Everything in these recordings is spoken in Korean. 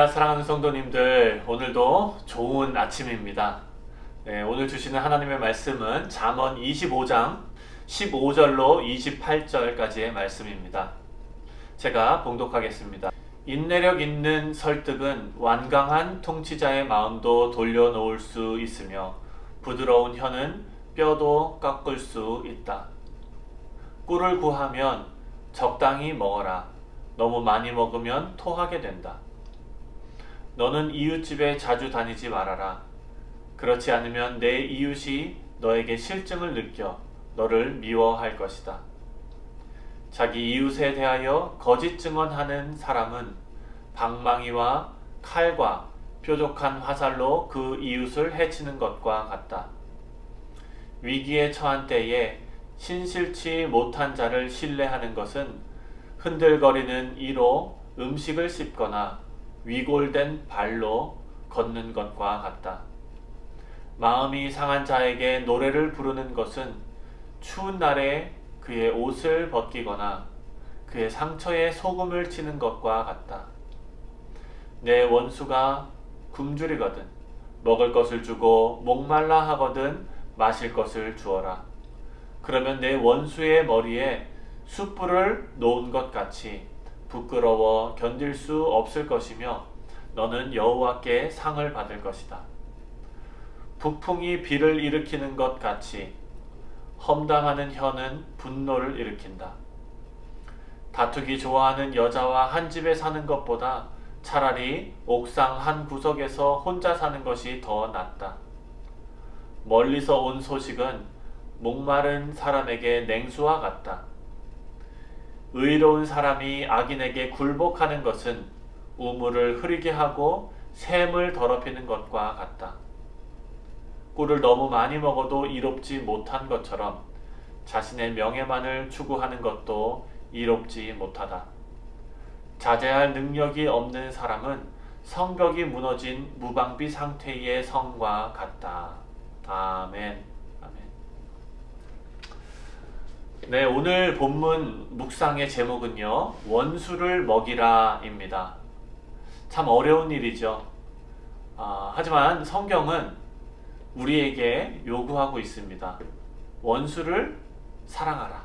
할렐루야, 사랑하는 성도님들, 오늘도 좋은 아침입니다. 네, 오늘 주시는 하나님의 말씀은 잠언 25장 15절로 28절까지의 말씀입니다. 제가 봉독하겠습니다. 인내력 있는 설득은 완강한 통치자의 마음도 돌려놓을 수 있으며 부드러운 혀는 뼈도 깎을 수 있다. 꿀을 구하면 적당히 먹어라. 너무 많이 먹으면 토하게 된다. 너는 이웃집에 자주 다니지 말아라. 그렇지 않으면 내 이웃이 너에게 실증을 느껴 너를 미워할 것이다. 자기 이웃에 대하여 거짓 증언하는 사람은 방망이와 칼과 뾰족한 화살로 그 이웃을 해치는 것과 같다. 위기에 처한 때에 신실치 못한 자를 신뢰하는 것은 흔들거리는 이로 음식을 씹거나 위골된 발로 걷는 것과 같다. 마음이 상한 자에게 노래를 부르는 것은 추운 날에 그의 옷을 벗기거나 그의 상처에 소금을 치는 것과 같다. 내 원수가 굶주리거든 먹을 것을 주고 목말라 하거든 마실 것을 주어라. 그러면 내 원수의 머리에 숯불을 놓은 것 같이 부끄러워 견딜 수 없을 것이며 너는 여호와께 상을 받을 것이다. 북풍이 비를 일으키는 것 같이 험담하는 혀는 분노를 일으킨다. 다투기 좋아하는 여자와 한 집에 사는 것보다 차라리 옥상 한 구석에서 혼자 사는 것이 더 낫다. 멀리서 온 소식은 목마른 사람에게 냉수와 같다. 의로운 사람이 악인에게 굴복하는 것은 우물을 흐리게 하고 샘을 더럽히는 것과 같다. 꿀을 너무 많이 먹어도 이롭지 못한 것처럼 자신의 명예만을 추구하는 것도 이롭지 못하다. 자제할 능력이 없는 사람은 성벽이 무너진 무방비 상태의 성과 같다. 아멘. 네, 오늘 본문 묵상의 제목은요, 원수를 먹이라 입니다. 참 어려운 일이죠. 하지만 성경은 우리에게 요구하고 있습니다. 원수를 사랑하라.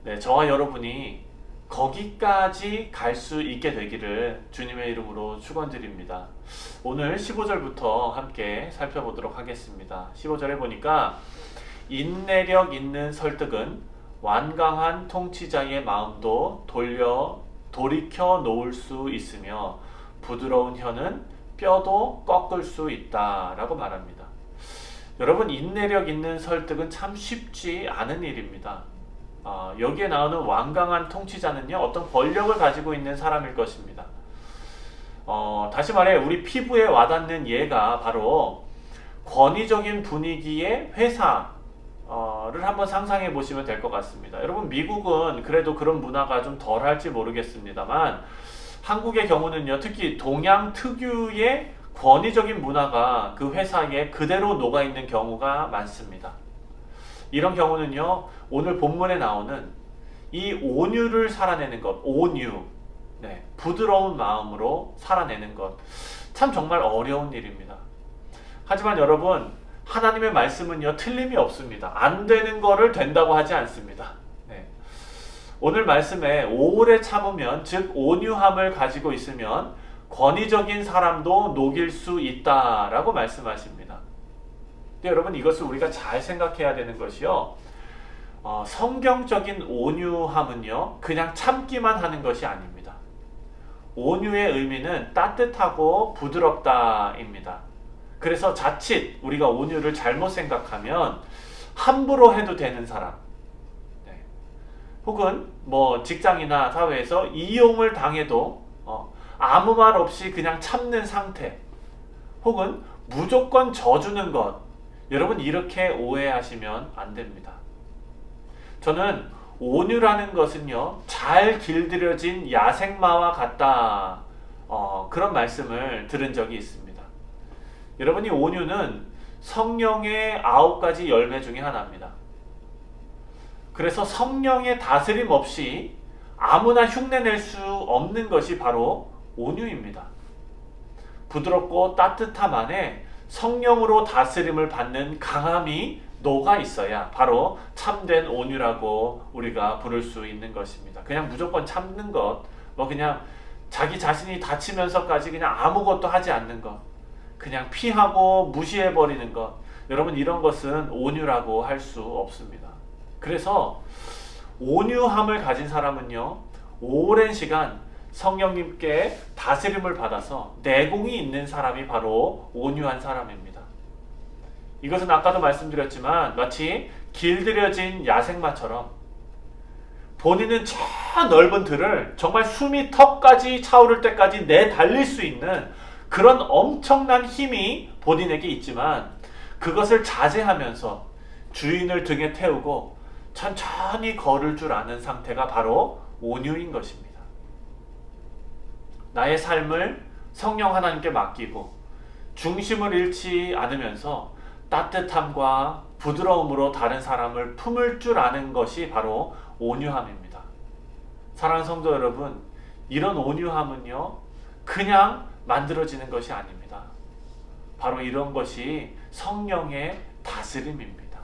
네, 저와 여러분이 거기까지 갈 수 있게 되기를 주님의 이름으로 축원드립니다. 오늘 15절부터 함께 살펴보도록 하겠습니다. 15절에 보니까 인내력 있는 설득은 완강한 통치자의 마음도 돌이켜 놓을 수 있으며 부드러운 혀는 뼈도 꺾을 수 있다 라고 말합니다. 여러분, 인내력 있는 설득은 참 쉽지 않은 일입니다. 여기에 나오는 완강한 통치자는요, 어떤 권력을 가지고 있는 사람일 것입니다. 다시 말해 우리 피부에 와닿는 예가 바로 권위적인 분위기의 회사 를 한번 상상해 보시면 될 것 같습니다. 여러분, 미국은 그래도 그런 문화가 좀 덜할지 모르겠습니다만 한국의 경우는요, 특히 동양 특유의 권위적인 문화가 그 회사에 그대로 녹아있는 경우가 많습니다. 이런 경우는요, 오늘 본문에 나오는 이 온유를 살아내는 것, 온유, 네, 부드러운 마음으로 살아내는 것, 참 정말 어려운 일입니다. 하지만 여러분, 하나님의 말씀은요, 틀림이 없습니다. 안 되는 거를 된다고 하지 않습니다. 네. 오늘 말씀에 오래 참으면, 즉 온유함을 가지고 있으면 권위적인 사람도 녹일 수 있다라고 말씀하십니다. 근데 여러분, 이것을 우리가 잘 생각해야 되는 것이요, 성경적인 온유함은요, 그냥 참기만 하는 것이 아닙니다. 온유의 의미는 따뜻하고 부드럽다입니다. 그래서 자칫 우리가 온유를 잘못 생각하면 함부로 해도 되는 사람, 네, 혹은 직장이나 사회에서 이용을 당해도 아무 말 없이 그냥 참는 상태, 혹은 무조건 져주는 것, 여러분, 이렇게 오해하시면 안 됩니다. 저는 온유라는 것은요, 잘 길들여진 야생마와 같다, 그런 말씀을 들은 적이 있습니다. 여러분이 온유는 성령의 9가지 열매 중에 하나입니다. 그래서 성령의 다스림 없이 아무나 흉내낼 수 없는 것이 바로 온유입니다. 부드럽고 따뜻함 안에 성령으로 다스림을 받는 강함이 녹아 있어야 바로 참된 온유라고 우리가 부를 수 있는 것입니다. 그냥 무조건 참는 것, 뭐 그냥 자기 자신이 다치면서까지 그냥 아무것도 하지 않는 것, 그냥 피하고 무시해버리는 것, 여러분 이런 것은 온유라고 할 수 없습니다. 그래서 온유함을 가진 사람은요, 오랜 시간 성령님께 다스림을 받아서 내공이 있는 사람이 바로 온유한 사람입니다. 이것은 아까도 말씀드렸지만 마치 길들여진 야생마처럼 본인은 저 넓은 들을 정말 숨이 턱까지 차오를 때까지 내달릴 수 있는 그런 엄청난 힘이 본인에게 있지만 그것을 자제하면서 주인을 등에 태우고 천천히 걸을 줄 아는 상태가 바로 온유인 것입니다. 나의 삶을 성령 하나님께 맡기고 중심을 잃지 않으면서 따뜻함과 부드러움으로 다른 사람을 품을 줄 아는 것이 바로 온유함입니다. 사랑하는 성도 여러분, 이런 온유함은요, 그냥 만들어지는 것이 아닙니다. 바로 이런 것이 성령의 다스림입니다.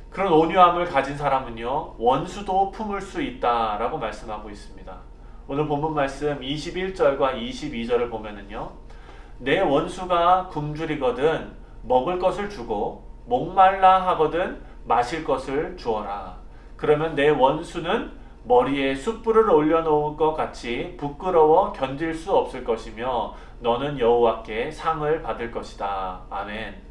그런 온유함을 가진 사람은요, 원수도 품을 수 있다라고 말씀하고 있습니다. 오늘 본문 말씀 21절과 22절을 보면은요, 내 원수가 굶주리거든 먹을 것을 주고 목말라 하거든 마실 것을 주어라. 그러면 내 원수는 머리에 숯불을 올려놓을 것 같이 부끄러워 견딜 수 없을 것이며 너는 여호와께 상을 받을 것이다. 아멘.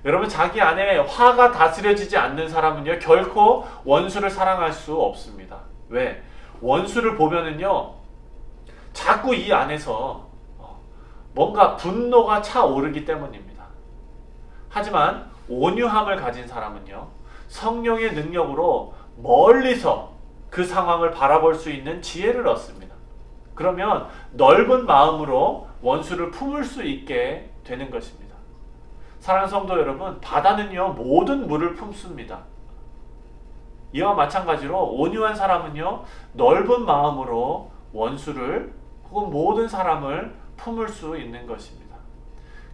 여러분, 자기 안에 화가 다스려지지 않는 사람은요, 결코 원수를 사랑할 수 없습니다. 왜? 원수를 보면은요, 자꾸 이 안에서 뭔가 분노가 차오르기 때문입니다. 하지만 온유함을 가진 사람은요, 성령의 능력으로 멀리서 그 상황을 바라볼 수 있는 지혜를 얻습니다. 그러면 넓은 마음으로 원수를 품을 수 있게 되는 것입니다. 사랑하는 성도 여러분, 바다는요, 모든 물을 품습니다. 이와 마찬가지로 온유한 사람은요, 넓은 마음으로 원수를 혹은 모든 사람을 품을 수 있는 것입니다.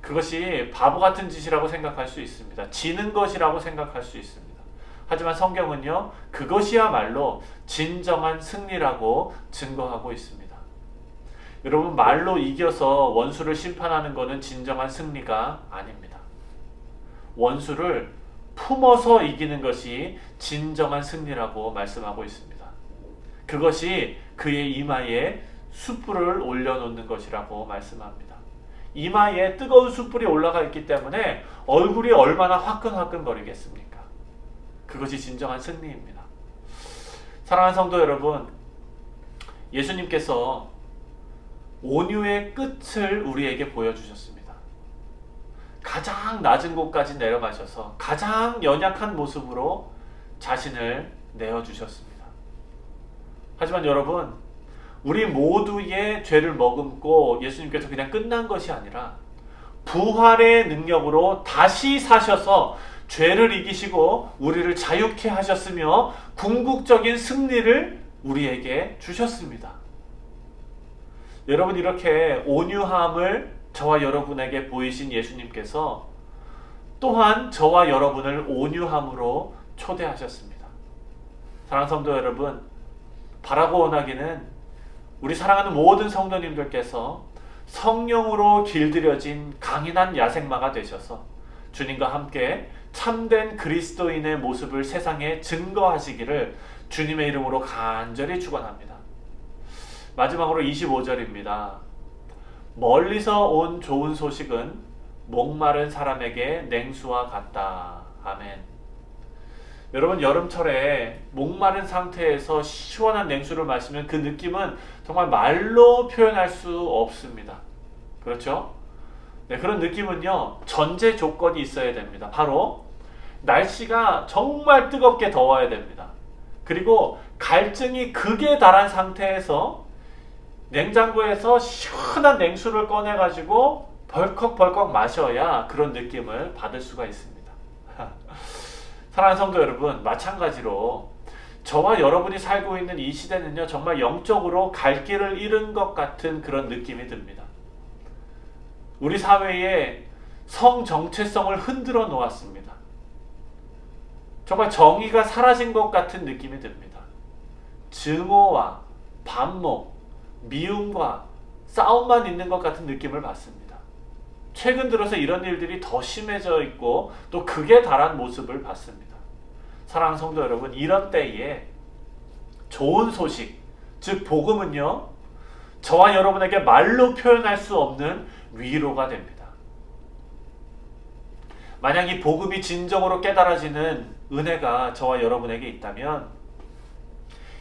그것이 바보 같은 짓이라고 생각할 수 있습니다. 지는 것이라고 생각할 수 있습니다. 하지만 성경은요, 그것이야말로 진정한 승리라고 증거하고 있습니다. 여러분, 말로 이겨서 원수를 심판하는 것은 진정한 승리가 아닙니다. 원수를 품어서 이기는 것이 진정한 승리라고 말씀하고 있습니다. 그것이 그의 이마에 숯불을 올려놓는 것이라고 말씀합니다. 이마에 뜨거운 숯불이 올라가 있기 때문에 얼굴이 얼마나 화끈화끈거리겠습니까? 그것이 진정한 승리입니다. 사랑하는 성도 여러분, 예수님께서 온유의 끝을 우리에게 보여주셨습니다. 가장 낮은 곳까지 내려가셔서 가장 연약한 모습으로 자신을 내어주셨습니다. 하지만 여러분, 우리 모두의 죄를 머금고 예수님께서 그냥 끝난 것이 아니라 부활의 능력으로 다시 사셔서 죄를 이기시고 우리를 자유케 하셨으며 궁극적인 승리를 우리에게 주셨습니다. 여러분, 이렇게 온유함을 저와 여러분에게 보이신 예수님께서 또한 저와 여러분을 온유함으로 초대하셨습니다. 사랑하는 성도 여러분, 바라고 원하기는 우리 사랑하는 모든 성도님들께서 성령으로 길들여진 강인한 야생마가 되셔서 주님과 함께 참된 그리스도인의 모습을 세상에 증거하시기를 주님의 이름으로 간절히 축원합니다. 마지막으로 25절입니다. 멀리서 온 좋은 소식은 목마른 사람에게 냉수와 같다. 아멘. 여러분, 여름철에 목마른 상태에서 시원한 냉수를 마시면 그 느낌은 정말 말로 표현할 수 없습니다. 그렇죠? 네, 그런 느낌은요, 전제 조건이 있어야 됩니다. 바로 날씨가 정말 뜨겁게 더워야 됩니다. 그리고 갈증이 극에 달한 상태에서 냉장고에서 시원한 냉수를 꺼내가지고 벌컥벌컥 마셔야 그런 느낌을 받을 수가 있습니다. 사랑하는 성도 여러분, 마찬가지로 저와 여러분이 살고 있는 이 시대는요, 정말 영적으로 갈 길을 잃은 것 같은 그런 느낌이 듭니다. 우리 사회에 성 정체성을 흔들어 놓았습니다. 정말 정의가 사라진 것 같은 느낌이 듭니다. 증오와 반목, 미움과 싸움만 있는 것 같은 느낌을 받습니다. 최근 들어서 이런 일들이 더 심해져 있고 또 극에 달한 모습을 봤습니다. 사랑하는 성도 여러분, 이런 때에 좋은 소식, 즉 복음은요, 저와 여러분에게 말로 표현할 수 없는 위로가 됩니다. 만약 이 복음이 진정으로 깨달아지는 은혜가 저와 여러분에게 있다면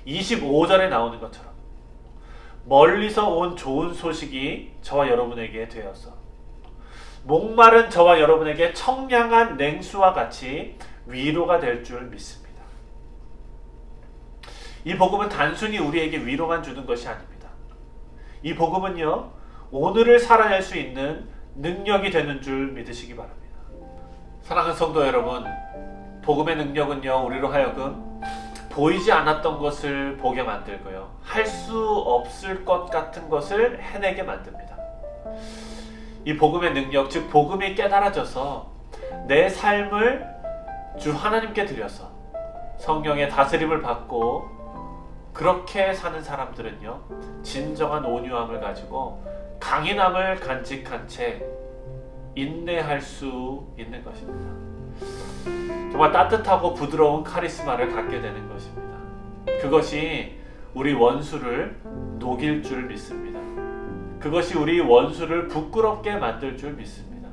25절에 나오는 것처럼 멀리서 온 좋은 소식이 저와 여러분에게 되어서 목마른 저와 여러분에게 청량한 냉수와 같이 위로가 될 줄 믿습니다. 이 복음은 단순히 우리에게 위로만 주는 것이 아닙니다. 이 복음은요, 오늘을 살아낼 수 있는 능력이 되는 줄 믿으시기 바랍니다. 사랑하는 성도 여러분, 복음의 능력은요, 우리로 하여금 보이지 않았던 것을 보게 만들고요, 할 수 없을 것 같은 것을 해내게 만듭니다. 이 복음의 능력, 즉 복음이 깨달아져서 내 삶을 주 하나님께 드려서 성령의 다스림을 받고 그렇게 사는 사람들은요, 진정한 온유함을 가지고 강인함을 간직한 채 인내할 수 있는 것입니다. 정말 따뜻하고 부드러운 카리스마를 갖게 되는 것입니다. 그것이 우리 원수를 녹일 줄 믿습니다. 그것이 우리 원수를 부끄럽게 만들 줄 믿습니다.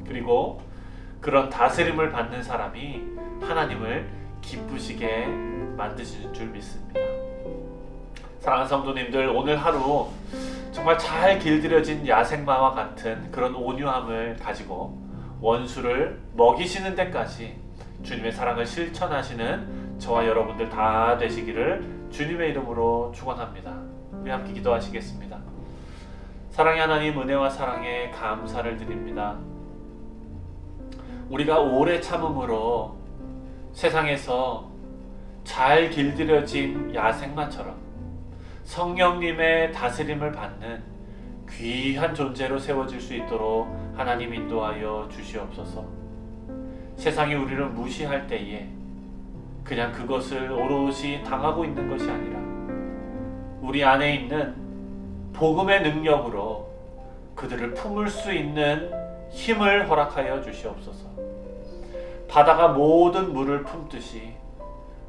그리고 그런 다스림을 받는 사람이 하나님을 기쁘시게 만드시는 줄 믿습니다. 사랑하는 성도님들, 오늘 하루 정말 잘 길들여진 야생마와 같은 그런 온유함을 가지고 원수를 먹이시는 데까지 주님의 사랑을 실천하시는 저와 여러분들 다 되시기를 주님의 이름으로 축원합니다. 우리 함께 기도하시겠습니다. 사랑의 하나님, 은혜와 사랑에 감사를 드립니다. 우리가 오래 참음으로 세상에서 잘 길들여진 야생마처럼 성령님의 다스림을 받는 귀한 존재로 세워질 수 있도록 하나님 인도하여 주시옵소서. 세상이 우리를 무시할 때에 그냥 그것을 오롯이 당하고 있는 것이 아니라 우리 안에 있는 복음의 능력으로 그들을 품을 수 있는 힘을 허락하여 주시옵소서. 바다가 모든 물을 품듯이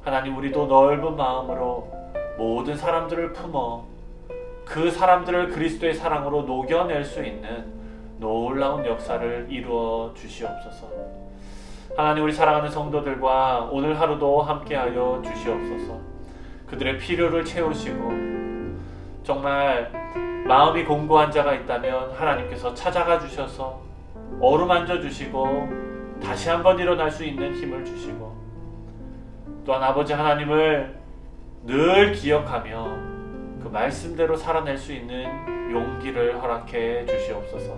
하나님, 우리도 넓은 마음으로 모든 사람들을 품어 그 사람들을 그리스도의 사랑으로 녹여낼 수 있는 놀라운 역사를 이루어 주시옵소서. 하나님, 우리 사랑하는 성도들과 오늘 하루도 함께하여 주시옵소서. 그들의 필요를 채우시고 정말 마음이 공고한 자가 있다면 하나님께서 찾아가 주셔서 어루만져 주시고 다시 한번 일어날 수 있는 힘을 주시고, 또한 아버지 하나님을 늘 기억하며 그 말씀대로 살아낼 수 있는 용기를 허락해 주시옵소서.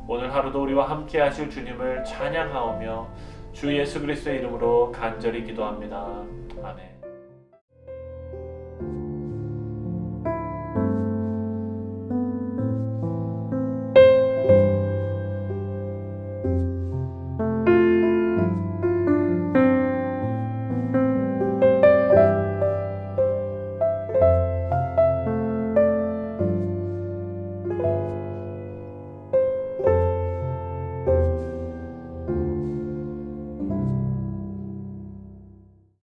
오늘 하루도 우리와 함께 하실 주님을 찬양하오며 주 예수 그리스도의 이름으로 간절히 기도합니다. 아멘.